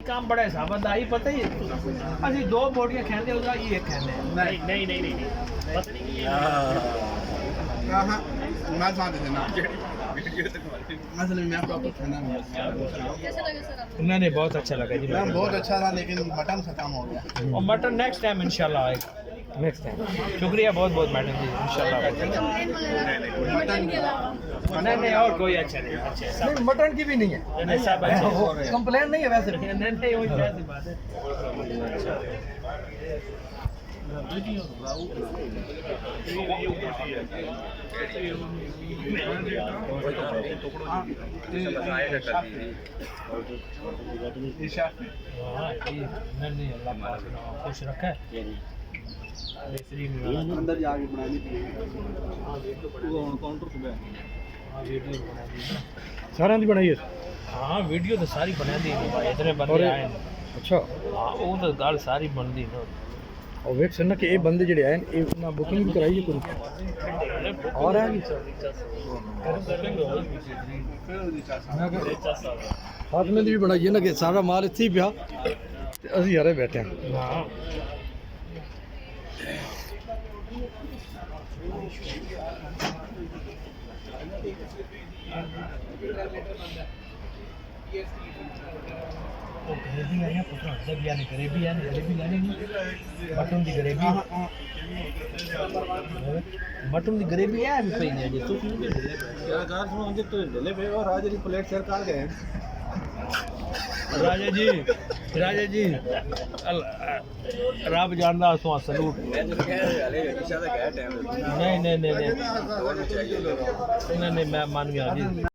काम बड़ा हिसाब ही पता ही असं दो बोटियां खेलते उधर ये एक खेलते नहीं नहीं नहीं नहीं पता नहीं मैं साथ देना मैं प्रॉपर खाना नहीं बहुत अच्छा लगा जी बहुत अच्छा था लेकिन मटन खत्म हो गया और मटन नेक्स्ट टाइम इंशाल्लाह आएगा नेक्स्ट टाइम शुक्रिया बहुत बहुत मैडम जी इंशाल्लाह नहीं नहीं और कोई अच्छा नहीं अच्छा नहीं मटन की भी नहीं है नहीं सब अच्छा कंप्लेन नहीं है वैसे नहीं नहीं वही बात है खुश रखा है अंदर जाके बनानी काउंटर सारा दी बनाई है हाँ वीडियो तो सारी बना दी इतने बंदे आए अच्छा हाँ वो तो गल सारी बनती ना और वेट सुनना कि ये बंदे जेडे आए ये ना बुकिंग भी कराई है कोई और है हाथ में भी बनाई है ना कि सारा माल इत्थे ही पिया ते असि यारे बैठे हैं हां वो गरीबी है पुत्र जब यानी गरीबी लाने नहीं मटन की गरीबी मटन की गरीबी है अभी पई नहीं तू क्या कार सुनो अंदर तो ढले पे और राजा की प्लेट शेयर कर गए राजा जी रब जानदा सो सलूट नहीं मैं मान गया जी